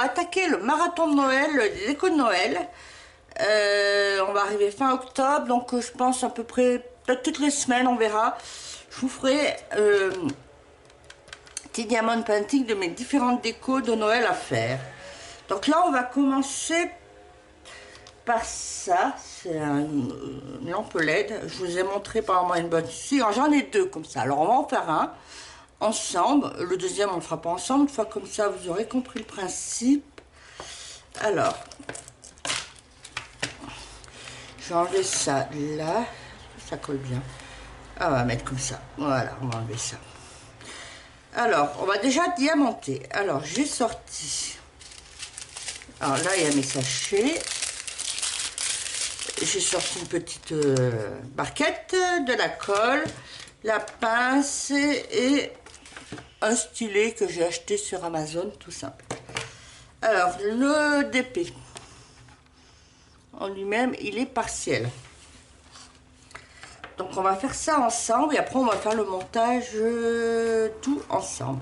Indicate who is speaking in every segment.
Speaker 1: Attaquer le marathon de Noël, des décos de Noël. On va arriver fin octobre, donc je pense à peu près, peut-être toutes les semaines, on verra. Je vous ferai petit diamond painting de mes différentes décos de Noël à faire. Donc là, on va commencer par ça. C'est une lampe LED. Je vous ai montré par moi une bonne ici. J'en ai deux comme ça. Alors on va en faire un ensemble. Le deuxième, on ne le fera pas ensemble. Une fois comme ça, vous aurez compris le principe. Alors, je vais enlever ça là. Ça colle bien. Ah, on va mettre comme ça. Voilà, on va enlever ça. Alors, on va déjà diamanter. Alors, j'ai sorti. Alors là, il y a mes sachets. J'ai sorti une petite barquette, de la colle, la pince et un stylet que j'ai acheté sur Amazon, tout simple. Alors, le DP en lui-même, il est partiel. Donc, on va faire ça ensemble et après, on va faire le montage tout ensemble.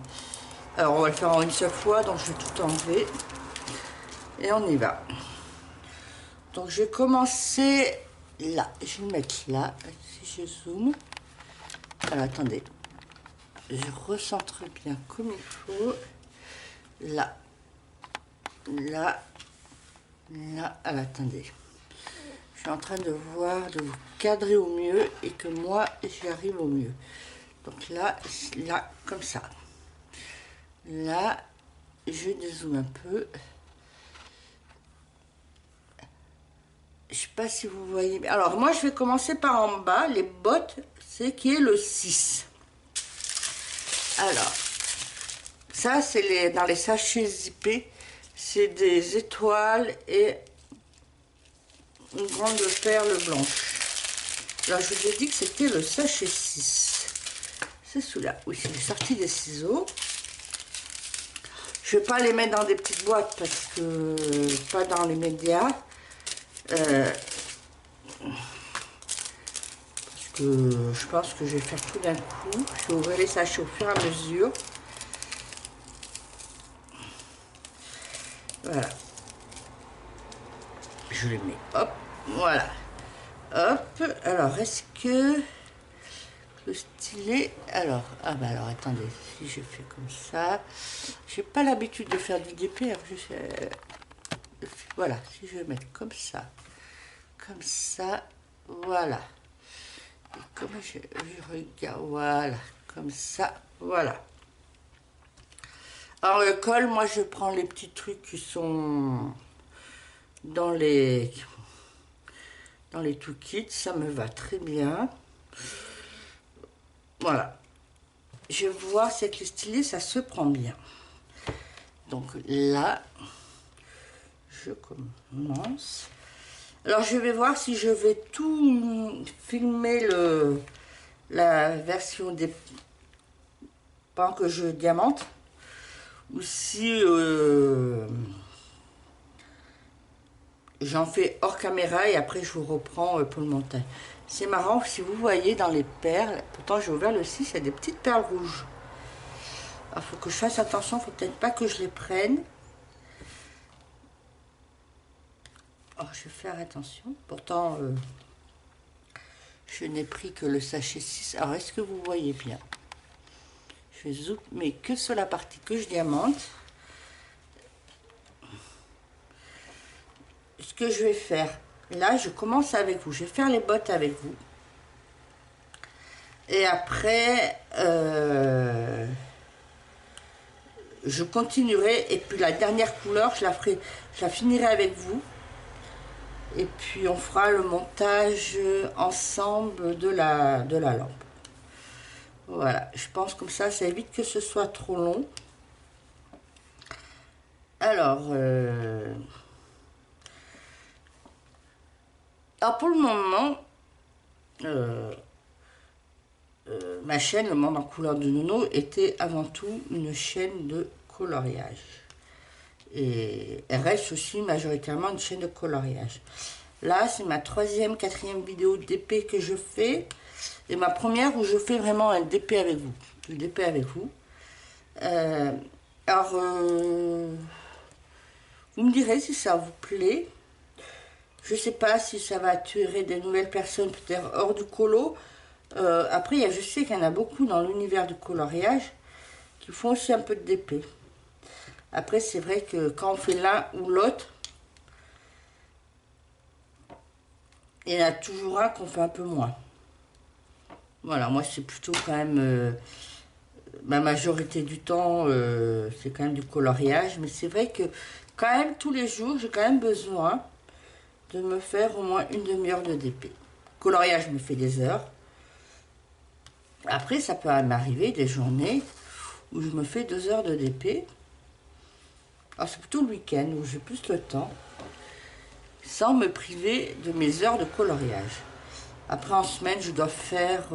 Speaker 1: Alors, on va le faire en une seule fois, donc je vais tout enlever. Et on y va. Donc, je vais commencer là. Je vais le mettre là, si je zoome. Alors, attendez. Je recentre bien comme il faut. Là. Là. Là. Alors, attendez. Je suis en train de voir, de vous cadrer au mieux et que moi, j'y arrive au mieux. Donc là, là, comme ça. Là, je dézoome un peu. Je sais pas si vous voyez. Alors, moi, je vais commencer par en bas. Les bottes, c'est qui est le 6. Alors, ça, c'est dans les sachets zippés. C'est des étoiles et une grande perle blanche. Alors, je vous ai dit que c'était le sachet 6. C'est celui-là. Oui, j'ai sorti des ciseaux. Je ne vais pas les mettre dans des petites boîtes parce que pas dans les médias. Parce que je pense que je vais faire tout d'un coup. Je vais ouvrir les sachets au fur et à mesure. Voilà. Je les mets. Hop. Voilà. Hop. Alors, est-ce que le stylet... Alors, ah bah alors, attendez. Si je fais comme ça... J'ai pas l'habitude de faire du DP. Voilà. Si je vais mettre comme ça. Comme ça. Voilà. Et comme je regarde, voilà, comme ça, voilà. Alors le col, moi je prends les petits trucs qui sont dans les toolkits, ça me va très bien. Voilà. Je vois c'est que le stylet, ça se prend bien. Donc là, je commence. Alors je vais voir si je vais tout filmer la version des pans que je diamante ou si j'en fais hors caméra et après je vous reprends pour le montage. C'est marrant si vous voyez dans les perles, pourtant j'ai ouvert le 6, il y a des petites perles rouges. Il faut que je fasse attention, il ne faut peut-être pas que je les prenne. Oh, je vais faire attention. Pourtant, je n'ai pris que le sachet 6. Alors, est-ce que vous voyez bien? Je vais zoomer que sur la partie que je diamante. Ce que je vais faire, là, je commence avec vous. Je vais faire les bottes avec vous. Et après, je continuerai. Et puis la dernière couleur, je la finirai avec vous. Et puis on fera le montage ensemble de la lampe. Voilà, je pense comme ça évite que ce soit trop long. Alors, pour le moment, ma chaîne, Le Monde en couleur de Nono, était avant tout une chaîne de coloriage. Et elle reste aussi majoritairement une chaîne de coloriage. Là, c'est ma 3e, 4e vidéo DP que je fais. Et ma première où je fais vraiment un DP avec vous. Le DP avec vous. Alors, vous me direz si ça vous plaît. Je sais pas si ça va attirer des nouvelles personnes, peut-être hors du colo. Après, je sais qu'il y en a beaucoup dans l'univers du coloriage qui font aussi un peu de DP. Après, c'est vrai que quand on fait l'un ou l'autre, il y en a toujours un qu'on fait un peu moins. Voilà, moi c'est plutôt quand même, ma majorité du temps, c'est quand même du coloriage. Mais c'est vrai que quand même tous les jours, j'ai quand même besoin de me faire au moins une demi-heure de DP. Coloriage me fait des heures. Après, ça peut m'arriver des journées où je me fais 2 heures de DP. Alors c'est plutôt le week-end où j'ai plus le temps, sans me priver de mes heures de coloriage. Après en semaine, je dois faire,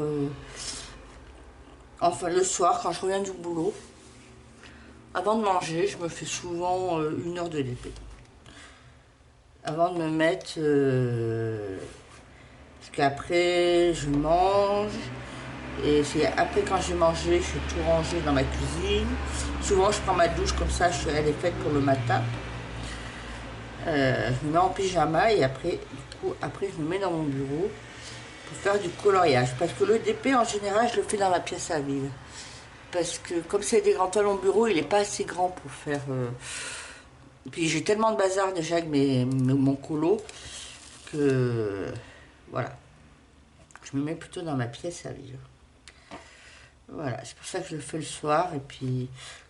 Speaker 1: enfin le soir quand je reviens du boulot, avant de manger, je me fais souvent 1 heure de DP. Avant de me mettre, parce qu'après je mange, et c'est après quand j'ai mangé, je fais tout ranger dans ma cuisine. Souvent je prends ma douche comme ça, elle est faite pour le matin. Je me mets en pyjama et après, du coup, après je me mets dans mon bureau pour faire du coloriage. Parce que le DP en général, je le fais dans la pièce à vivre. Parce que comme c'est des grands talons bureau, il n'est pas assez grand pour faire... Puis j'ai tellement de bazar déjà avec mon colo que... Voilà. Je me mets plutôt dans ma pièce à vivre. Voilà, c'est pour ça que je le fais le soir. Et puis,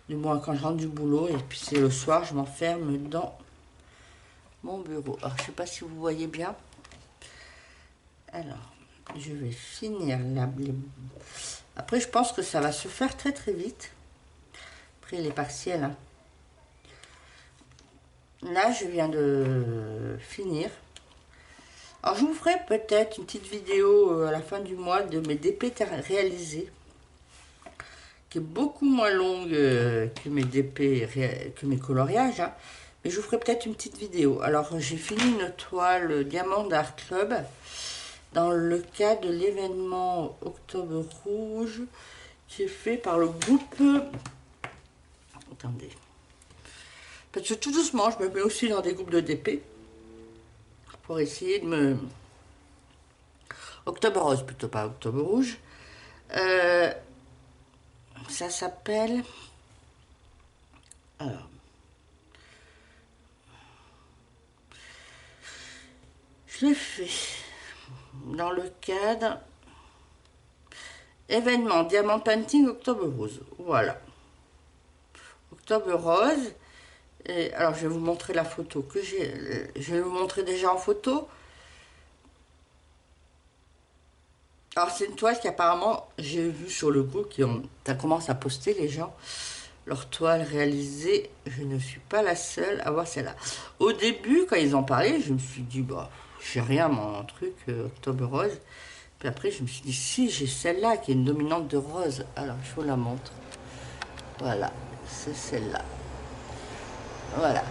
Speaker 1: du moins quand je rentre du boulot, et puis c'est le soir, je m'enferme dans mon bureau. Alors, je sais pas si vous voyez bien. Alors, je vais finir Après, je pense que ça va se faire très très vite. Après les partiels. Hein. Là, je viens de finir. Alors, je vous ferai peut-être une petite vidéo à la fin du mois de mes DP réalisés. Qui est beaucoup moins longue que mes DP, que mes coloriages. Hein. Mais je vous ferai peut-être une petite vidéo. Alors, j'ai fini une toile Diamant d'Art Club. Dans le cas de l'événement Octobre Rouge, qui est fait par le groupe... Attendez. Parce que tout doucement, je me mets aussi dans des groupes de DP. Pour essayer de me... Octobre Rose, plutôt pas Octobre Rouge. Ça s'appelle... Alors... Je l'ai fait dans le cadre événement Diamant Painting Octobre Rose. Voilà. Octobre Rose. Et alors, je vais vous montrer la photo que j'ai. Je vais vous montrer déjà en photo. Alors, c'est une toile qui apparemment, j'ai vu sur le groupe, ça commence à poster les gens leur toile réalisée. Je ne suis pas la seule à voir celle-là. Au début, quand ils en parlaient, je me suis dit, bah, j'ai rien, mon truc, Octobre Rose. Puis après, je me suis dit, si, j'ai celle-là qui est une dominante de rose. Alors, je vous la montre. Voilà, c'est celle-là. Voilà.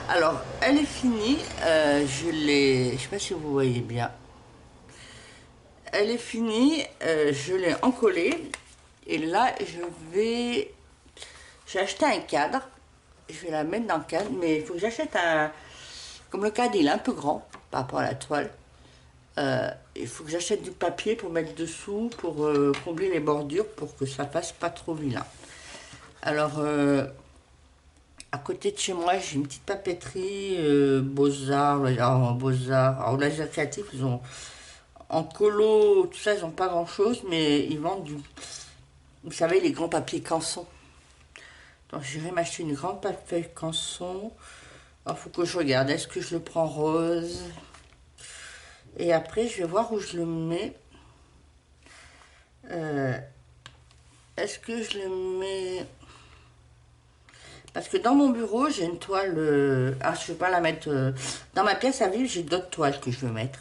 Speaker 1: Alors, elle est finie. Je sais pas si vous voyez bien. Elle est finie. Je l'ai encollée. Et là, j'ai acheté un cadre. Je vais la mettre dans le cadre. Mais il faut que j'achète un... Comme le cadre, il est un peu grand par rapport à la toile. Il faut que j'achète du papier pour mettre dessous, pour combler les bordures, pour que ça fasse pas trop vilain. Alors... à côté de chez moi, j'ai une petite papeterie, Beaux-Arts, Beaux-Arts. Alors, Laser Créatif, ils ont, en colo, tout ça, ils n'ont pas grand-chose, mais ils vendent vous savez, les grands papiers canson. Donc j'irai m'acheter une grande feuille canson. Alors faut que je regarde, est-ce que je le prends rose? Et après je vais voir où je le mets. Est-ce que je le mets... Parce que dans mon bureau, j'ai une toile... Ah, je ne vais pas la mettre... Dans ma pièce à vivre, j'ai d'autres toiles que je veux mettre.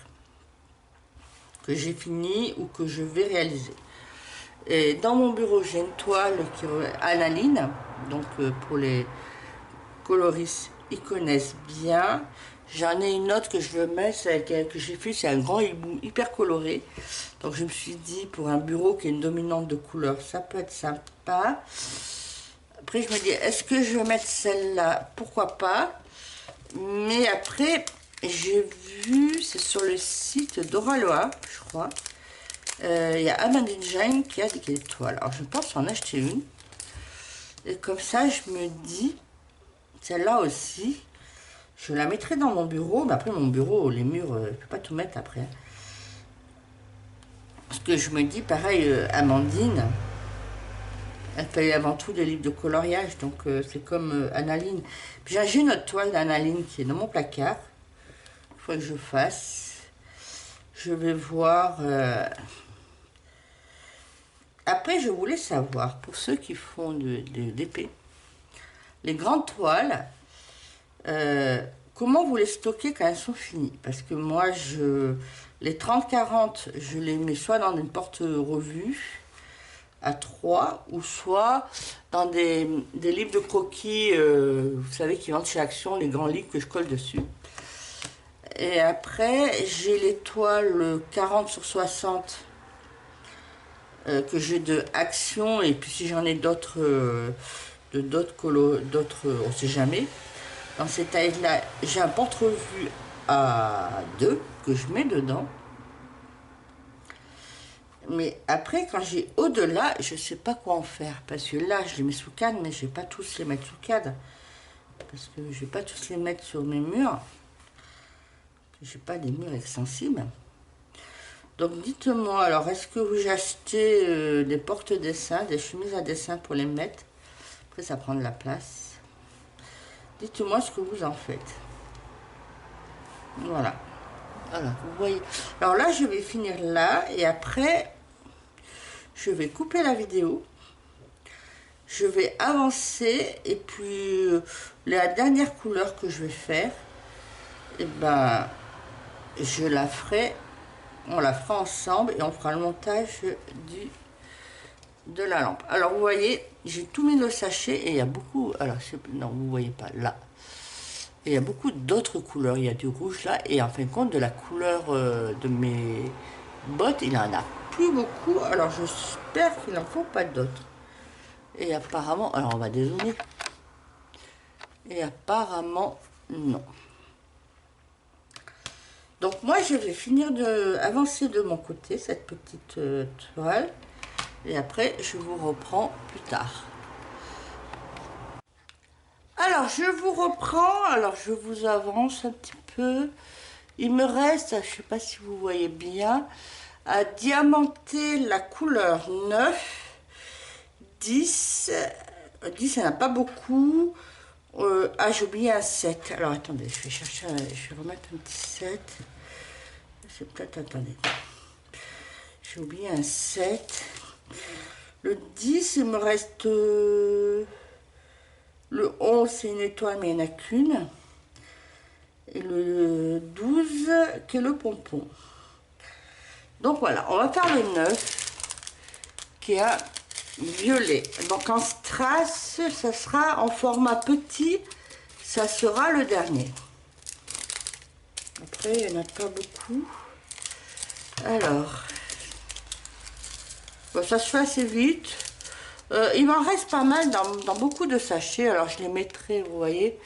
Speaker 1: Que j'ai fini ou que je vais réaliser. Et dans mon bureau, j'ai une toile qui est analine. Donc, pour les coloristes, ils connaissent bien. J'en ai une autre que je veux mettre, celle que j'ai fait, c'est un grand hibou hyper coloré. Donc, je me suis dit, pour un bureau qui est une dominante de couleur, ça peut être sympa. Après, je me dis, est-ce que je vais mettre celle-là? Pourquoi pas? Mais après, j'ai vu, c'est sur le site d'Oraloa, je crois. Il y a Amandine Jane qui a des toiles. Alors, je pense en acheter une. Et comme ça, je me dis, celle-là aussi, je la mettrai dans mon bureau. Mais après, mon bureau, les murs, je ne peux pas tout mettre après. Parce que je me dis, pareil, Amandine... Elle fait avant tout des livres de coloriage, donc c'est comme Analine. Puis j'ai une autre toile d'Analine qui est dans mon placard. Il faut que je fasse. Je vais voir. Après, je voulais savoir, pour ceux qui font d'épée, les grandes toiles, comment vous les stockez quand elles sont finies? Parce que moi, les 30-40, je les mets soit dans une porte-revue, à 3 ou soit dans des livres de croquis, vous savez, qui vendent chez Action, les grands livres que je colle dessus. Et après, j'ai les toiles 40 sur 60 que j'ai de Action, et puis si j'en ai d'autres, on sait jamais. Dans ces tailles-là, j'ai un porte-revue à 2 que je mets dedans. Mais après, quand j'ai au-delà, je ne sais pas quoi en faire. Parce que là, je les mets sous cadre, mais je ne vais pas tous les mettre sous cadre. Parce que je ne vais pas tous les mettre sur mes murs. Je n'ai pas des murs extensibles. Donc dites-moi, alors, est-ce que vous achetez des porte-dessins, des chemises à dessin pour les mettre? Après, ça prend de la place. Dites-moi ce que vous en faites. Voilà. Voilà, vous voyez. Alors là, je vais finir là, et après, je vais couper la vidéo. Je vais avancer, et puis la dernière couleur que je vais faire, et ben, je la ferai, on la fera ensemble, et on fera le montage de la lampe. Alors, vous voyez, j'ai tout mis le sachet, et il y a beaucoup, alors, non, vous voyez pas, là. Et il y a beaucoup d'autres couleurs. Il y a du rouge là. Et en fin de compte, de la couleur de mes bottes, il en a plus beaucoup. Alors j'espère qu'il n'en faut pas d'autres. Et apparemment, alors on va dézoomer. Et apparemment, non. Donc moi, je vais finir d'avancer de mon côté cette petite toile. Et après, je vous reprends plus tard. Alors, je vous reprends. Alors, je vous avance un petit peu. Il me reste, je ne sais pas si vous voyez bien, à diamanter la couleur 9, 10. 10, il n'y en a pas beaucoup. J'ai oublié un 7. Alors, attendez, je vais chercher, je vais remettre un petit 7. C'est peut-être, attendez. J'ai oublié un 7. Le 10, il me reste... le 11, c'est une étoile, mais il n'y en a qu'une. Et le 12, qui est le pompon. Donc voilà, on va faire le 9, qui est un violet. Donc en strass, ça sera en format petit, ça sera le dernier. Après, il n'y en a pas beaucoup. Alors, bon, ça se fait assez vite. Il m'en reste pas mal dans beaucoup de sachets. Alors je les mettrai, vous voyez,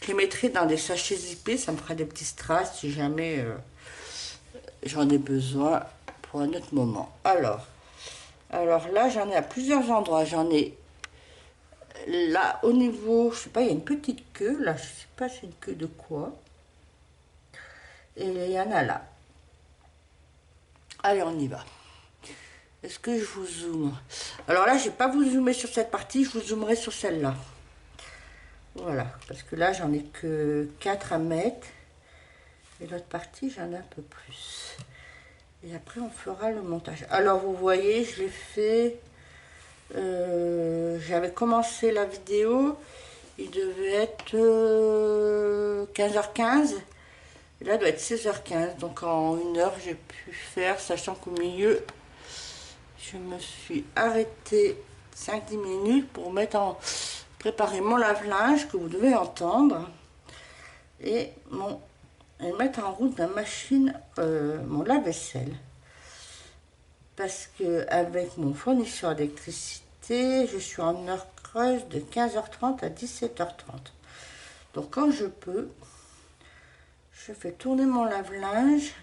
Speaker 1: je les mettrai dans des sachets zippés. Ça me fera des petits strass si jamais j'en ai besoin pour un autre moment. Alors là, j'en ai à plusieurs endroits. J'en ai là au niveau, je sais pas, il y a une petite queue. Là, je sais pas c'est une queue de quoi. Et il y en a là. Allez, on y va. Est-ce que je vous zoome? Alors là, je vais pas vous zoomer sur cette partie, je vous zoomerai sur celle-là. Voilà, parce que là, j'en ai que 4 à mettre. Et l'autre partie, j'en ai un peu plus. Et après, on fera le montage. Alors, vous voyez, je l'ai fait... j'avais commencé la vidéo, il devait être 15h15. Et là, il doit être 16h15. Donc, en 1 heure, j'ai pu faire, sachant qu'au milieu, je me suis arrêtée 5-10 minutes pour préparer mon lave-linge que vous devez entendre. Et mettre en route la machine, mon lave-vaisselle. Parce que avec mon fournisseur d'électricité, je suis en heure creuse de 15h30 à 17h30. Donc quand je peux, je fais tourner mon lave-linge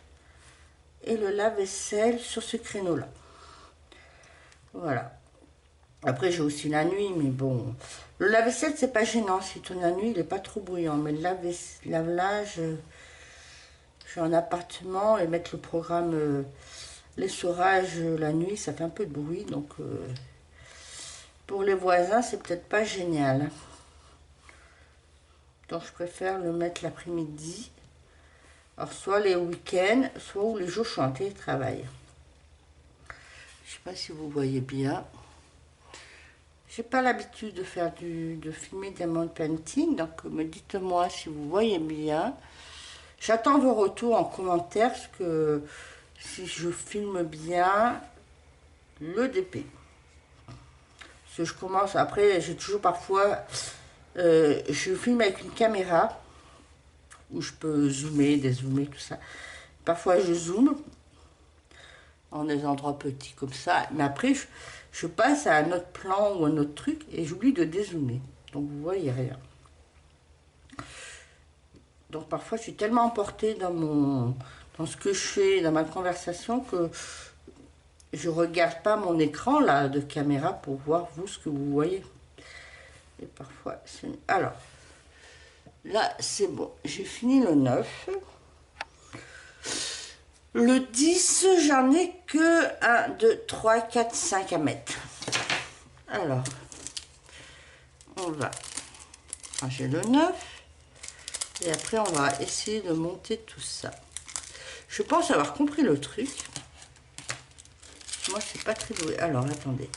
Speaker 1: et le lave-vaisselle sur ce créneau-là. Voilà. Après j'ai aussi la nuit, mais bon. Le lave-vaisselle, c'est pas gênant. Si tourne la nuit, il n'est pas trop bruyant. Mais le lave-linge, je suis en appartement et mettre le programme l'essorage la nuit, ça fait un peu de bruit. Donc pour les voisins, c'est peut-être pas génial. Donc je préfère le mettre l'après-midi. Alors soit les week-ends, soit où les jours je suis en télétravail. Je sais pas si vous voyez bien. J'ai pas l'habitude de faire de filmer diamond painting, donc me dites-moi si vous voyez bien. J'attends vos retours en commentaire, parce que si je filme bien le DP. Parce que je commence, après j'ai toujours parfois, je filme avec une caméra, où je peux zoomer, dézoomer, tout ça. Parfois je zoome, en des endroits petits comme ça, mais après je passe à un autre plan ou un autre truc et j'oublie de dézoomer. Donc vous voyez rien. Donc parfois je suis tellement emportée dans ce que je fais, dans ma conversation, que je regarde pas mon écran là de caméra pour voir vous ce que vous voyez. Et parfois c'est... Alors, là c'est bon, j'ai fini le 9. Le 10, j'en ai que 1, 2, 3, 4, 5 à mettre. Alors, on va ranger le 9. Et après, on va essayer de monter tout ça. Je pense avoir compris le truc. Moi, c'est pas très doué. Alors, attendez.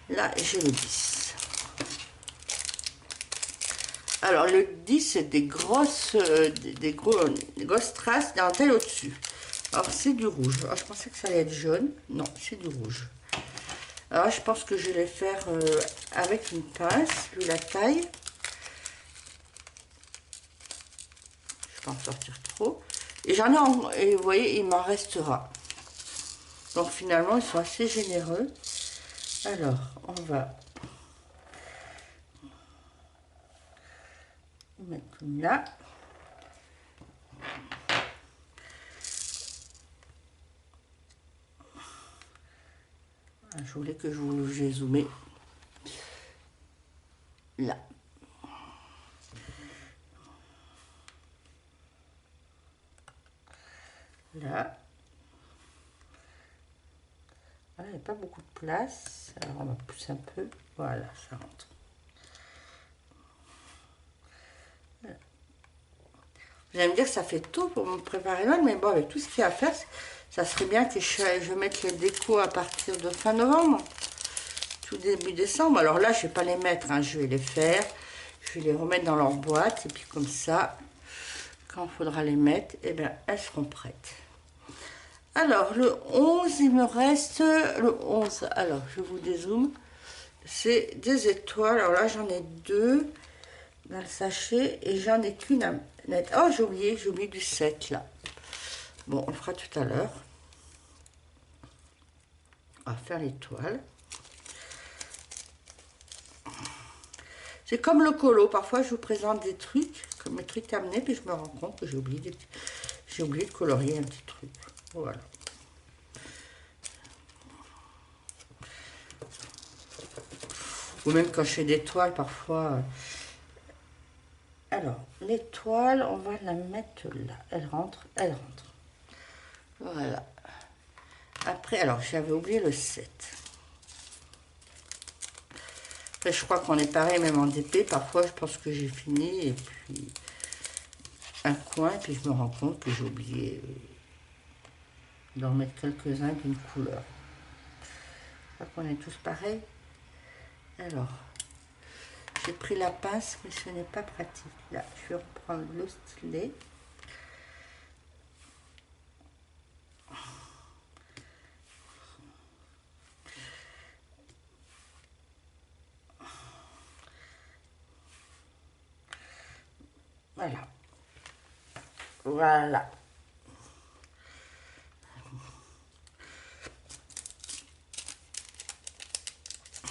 Speaker 1: Là, j'ai le 10. Alors, le 10, c'est des grosses traces dentelles au-dessus. Alors, c'est du rouge. Alors, je pensais que ça allait être jaune. Non, c'est du rouge. Alors, je pense que je vais les faire avec une pince, vu la taille. Je vais pas en sortir trop. Et j'en ai, et vous voyez, il m'en restera. Donc, finalement, ils sont assez généreux. Alors, on va mettre comme là. Je voulais que j'ai zoomé là. Là. Voilà, il n'y a pas beaucoup de place. Alors on va pousser un peu. Voilà, ça rentre. Voilà. Vous allez me dire que ça fait tôt pour me préparer Noël, mais bon, avec tout ce qu'il y a à faire, ça serait bien que je mette les décos à partir de fin novembre. Tout début décembre. Alors là, je ne vais pas les mettre, hein, je vais les faire. Je vais les remettre dans leur boîte. Et puis comme ça, quand il faudra les mettre, eh bien, elles seront prêtes. Alors, le 11, il me reste le 11. Alors, je vous dézoome. C'est des étoiles. Alors là, j'en ai 2 dans le sachet et j'en ai qu'une à mettre. Oh, j'ai oublié du 7 là. Bon, on le fera tout à l'heure. On va faire l'étoile. C'est comme le colo. Parfois, je vous présente des trucs, comme mes trucs à amener, puis je me rends compte que j'ai oublié de colorier un petit truc. Voilà. Ou même quand je fais des toiles, parfois. Alors, l'étoile, on va la mettre là. Elle rentre, elle rentre. Voilà. Après, alors j'avais oublié le 7. Après, je crois qu'on est pareil, même en DP. Parfois, je pense que j'ai fini et puis un coin, et puis je me rends compte que j'ai oublié d'en mettre quelques-uns d'une couleur. Je crois qu'on est tous pareils. Alors, j'ai pris la pince, mais ce n'est pas pratique. Là, je vais reprendre le stylet. Voilà. Voilà.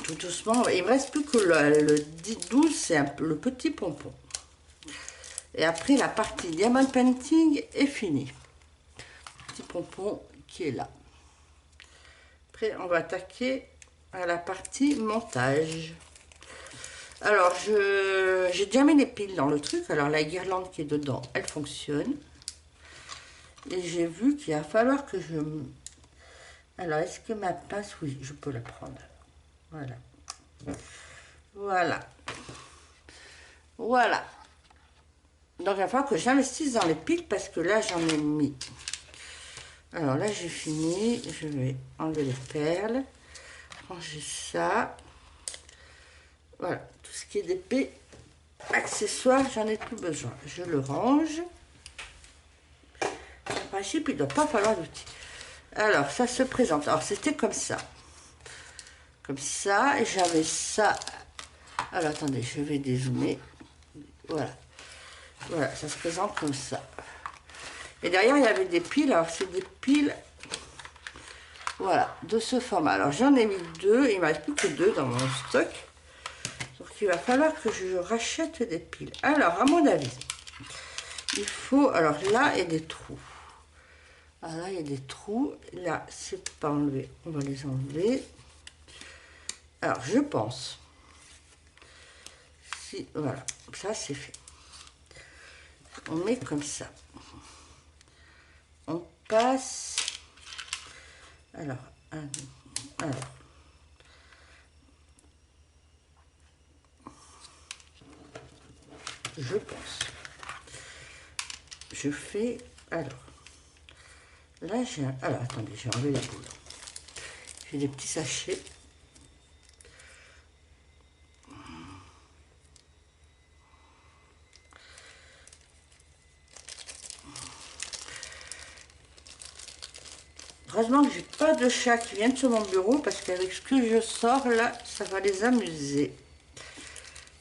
Speaker 1: Tout doucement. Il ne me reste plus que le 12, c'est le petit pompon. Et après, la partie diamond painting est finie. Petit pompon qui est là. Après, on va attaquer à la partie montage. Alors, j'ai déjà mis les piles dans le truc. Alors, la guirlande qui est dedans, elle fonctionne. Et j'ai vu qu'il va falloir que je... Alors, est-ce que ma pince... Oui, je peux la prendre. Voilà. Voilà. Voilà. Donc, il va falloir que j'investisse dans les piles parce que là, j'en ai mis. Alors là, j'ai fini. Je vais enlever les perles. Ranger ça. Voilà. Tout ce qui est d'épée, accessoires, j'en ai plus besoin. Je le range. En principe, il ne doit pas falloir d'outils. Alors, ça se présente. Alors, c'était comme ça. Comme ça. Et j'avais ça. Alors, attendez, je vais dézoomer. Voilà. Voilà, ça se présente comme ça. Et derrière, il y avait des piles. Alors, c'est des piles, voilà, de ce format. Alors, j'en ai mis 2. Il ne me reste plus que 2 dans mon stock. Donc, il va falloir que je rachète des piles. Alors, à mon avis, il faut... Alors, là, il y a des trous. Alors, là, il y a des trous. Là, c'est pas enlevé. On va les enlever. Alors, je pense... Si, voilà. Ça, c'est fait. On met comme ça. On passe. Alors, je pense. Je fais. Alors, là j'ai un. Alors, attendez, j'ai enlevé les boules. J'ai des petits sachets. Heureusement que j'ai pas de chat qui viennent sur mon bureau parce qu'avec ce que je sors là, ça va les amuser.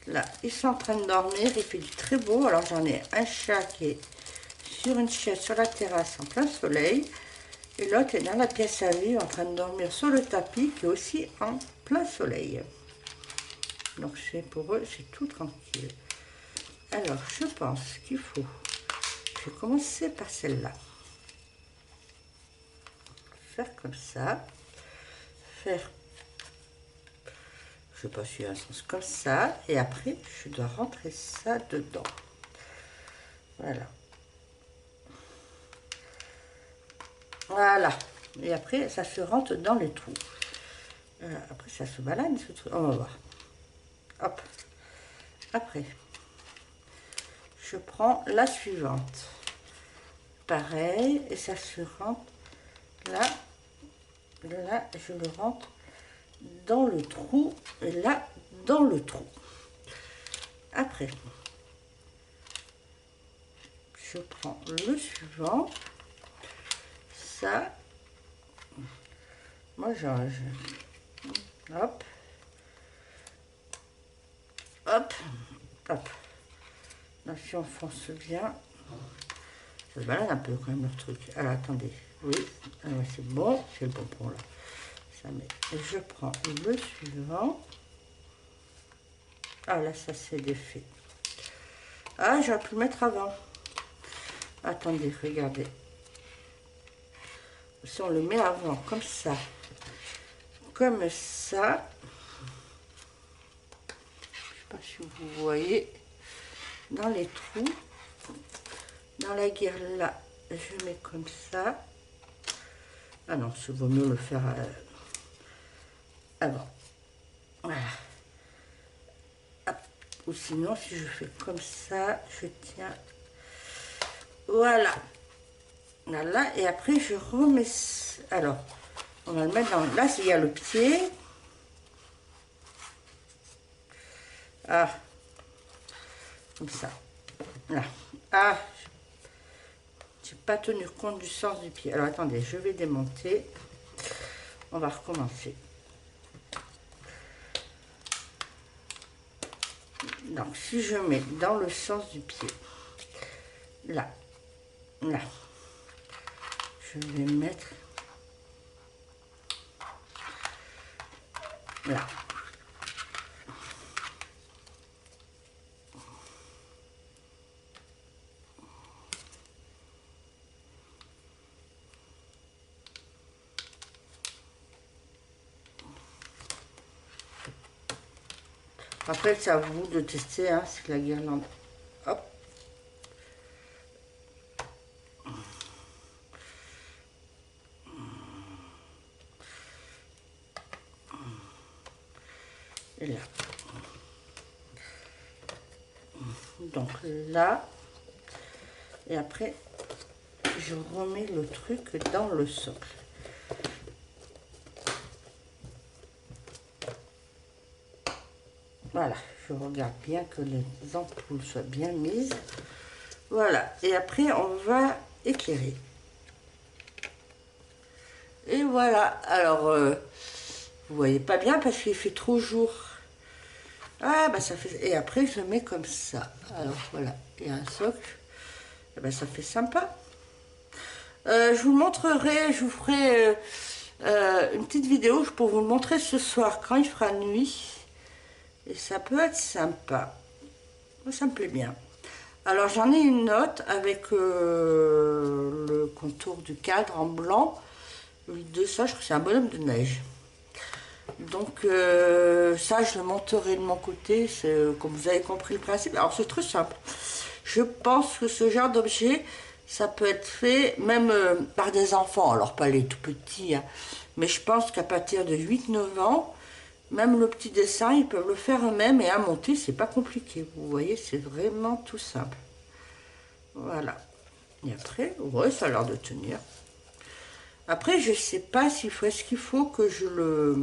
Speaker 1: Là, ils sont en train de dormir, il fait du très beau. Alors j'en ai un chat qui est sur une chaise sur la terrasse en plein soleil. Et l'autre est dans la pièce à vivre en train de dormir sur le tapis qui est aussi en plein soleil. Donc c'est pour eux, c'est tout tranquille. Alors je pense qu'il faut... Je vais commencer par celle-là. Faire comme ça, faire, je sais pas si un sens comme ça, et après je dois rentrer ça dedans. Voilà. Voilà. Et après ça se rentre dans les trous. Après ça se balade ce truc. On va voir. Hop. Après, je prends la suivante. Pareil, et ça se rentre là. Là, je le rentre dans le trou, et là, dans le trou. Après, je prends le suivant. Ça, moi, hop, hop, hop. Là, si on fonce bien, ça se balade un peu quand même leur truc. Alors, attendez, oui, c'est bon, c'est le pompon là. Ça met. Et je prends le suivant. Ah là, ça c'est défait. Ah, j'aurais pu le mettre avant. Attendez, regardez. Si on le met avant, comme ça, je sais pas si vous voyez, dans les trous, dans la guirlande là, je mets comme ça, Ah non, il vaut mieux le faire avant. Voilà. Hop. Ou sinon, si je fais comme ça, je tiens. Voilà. Voilà. Et après, je remets. Alors, on va le mettre dans. Là, il y a le pied. Ah. Comme ça. Là. Ah. J'ai pas tenu compte du sens du pied. Alors, attendez, je vais démonter. On va recommencer. Donc, si je mets dans le sens du pied, là, là, je vais mettre là. Après, c'est à vous de tester, hein, c'est la guirlande. Hop. Et là. Donc là. Et après, je remets le truc dans le socle. Voilà, je regarde bien que les ampoules soient bien mises. Voilà, et après on va éclairer. Et voilà, alors vous voyez pas bien parce qu'il fait trop jour. Ah bah ça fait. Et après je mets comme ça. Alors voilà, il y a un socle. Et bah ça fait sympa. Je vous montrerai, je vous ferai une petite vidéo pour vous le montrer ce soir quand il fera nuit. Et ça peut être sympa. Moi, ça me plaît bien. Alors j'en ai une autre avec le contour du cadre en blanc. De ça, je crois que c'est un bonhomme de neige. Donc ça, je le monterai de mon côté. Comme vous avez compris le principe. Alors c'est très simple. Je pense que ce genre d'objet, ça peut être fait même par des enfants. Alors pas les tout petits, hein, mais je pense qu'à partir de 8-9 ans, même le petit dessin, ils peuvent le faire eux-mêmes et à monter, c'est pas compliqué. Vous voyez, c'est vraiment tout simple. Voilà. Et après, ouais, ça a l'air de tenir. Après, je sais pas s'il faut, est-ce qu'il faut que je le...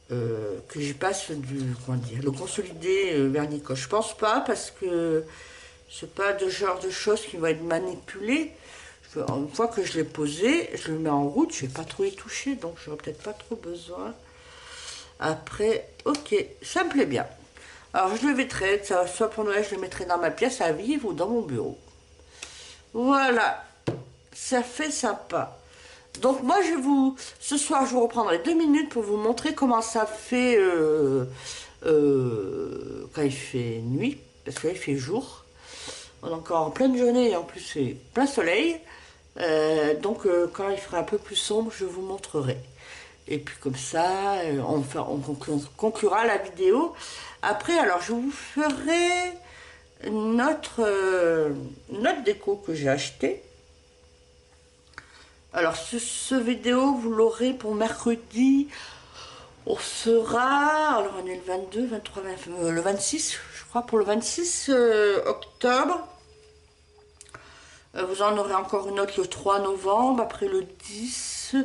Speaker 1: que je passe du, comment dire, le consolidé vernicoche. Je pense pas parce que c'est pas de genre de choses qui vont être manipulées. Une fois que je l'ai posé, je le mets en route, je vais pas trop y toucher, donc j'aurais peut-être pas trop besoin. Après, ok, ça me plaît bien. Alors je le mettrai, soit pour Noël, je le mettrai dans ma pièce à vivre ou dans mon bureau. Voilà, ça fait sympa. Donc moi ce soir je vous reprendrai 2 minutes pour vous montrer comment ça fait quand il fait nuit, parce que là il fait jour. On est encore en pleine journée et en plus c'est plein soleil. Donc quand il fera un peu plus sombre, je vous montrerai. Et puis comme ça, on conclura la vidéo. Après, alors je vous ferai notre déco que j'ai acheté. Alors ce vidéo, vous l'aurez pour mercredi. On sera, alors on est le 22, 23, le 26, je crois, pour le 26 octobre. Vous en aurez encore une autre le 3 novembre, après le 10,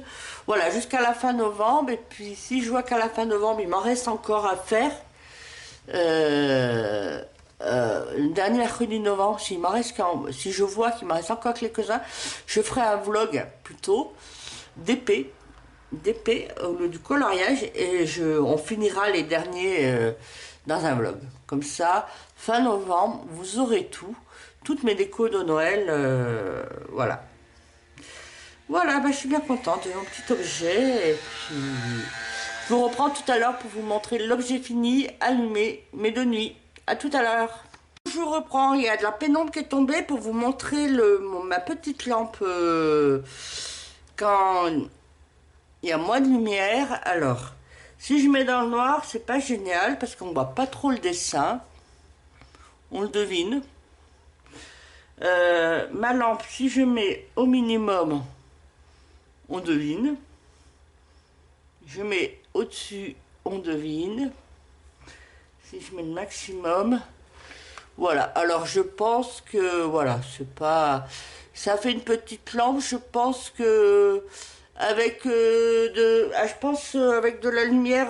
Speaker 1: voilà, jusqu'à la fin novembre. Et puis si je vois qu'à la fin novembre, il m'en reste encore à faire, le dernier mercredi novembre, si je vois qu'il m'en reste encore quelques-uns, je ferai un vlog plutôt d'épée au lieu du coloriage, et on finira les derniers dans un vlog. Comme ça, fin novembre, vous aurez toutes mes décos de Noël, voilà. Voilà, bah, je suis bien contente de mon petit objet. Et puis, je vous reprends tout à l'heure pour vous montrer l'objet fini, allumé, mais de nuit. À tout à l'heure. Je reprends, il y a de la pénombre qui est tombée pour vous montrer ma petite lampe quand il y a moins de lumière. Alors, si je mets dans le noir, c'est pas génial parce qu'on voit pas trop le dessin. On le devine. Ma lampe, si je mets au minimum, on devine. Je mets au-dessus, on devine. Si je mets le maximum, voilà. Alors je pense que, voilà, c'est pas... Ça fait une petite lampe, je pense que... Avec je pense avec de la lumière,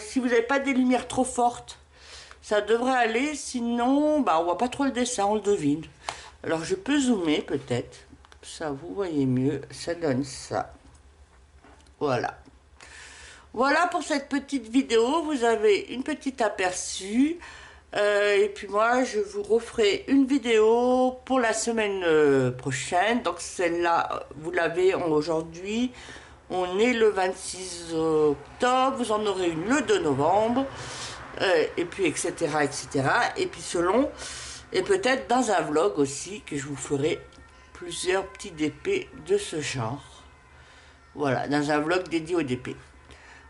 Speaker 1: si vous n'avez pas des lumières trop fortes, ça devrait aller, sinon, bah, on voit pas trop le dessin, on le devine. Alors je peux zoomer peut-être, ça vous voyez mieux, ça donne ça. Voilà. Voilà pour cette petite vidéo, vous avez une petite aperçu. Et puis moi, je vous referai une vidéo pour la semaine prochaine. Donc celle-là, vous l'avez aujourd'hui. On est le 26 octobre, vous en aurez une le 2 novembre. Et puis etc., etc. Et puis selon, et peut-être dans un vlog aussi, que je vous ferai plusieurs petits DP de ce genre. Voilà, dans un vlog dédié au DP.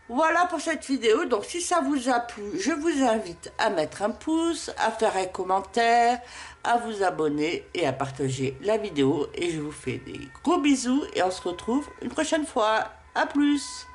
Speaker 1: Voilà pour cette vidéo, donc si ça vous a plu, je vous invite à mettre un pouce, à faire un commentaire, à vous abonner et à partager la vidéo. Et je vous fais des gros bisous et on se retrouve une prochaine fois. À plus!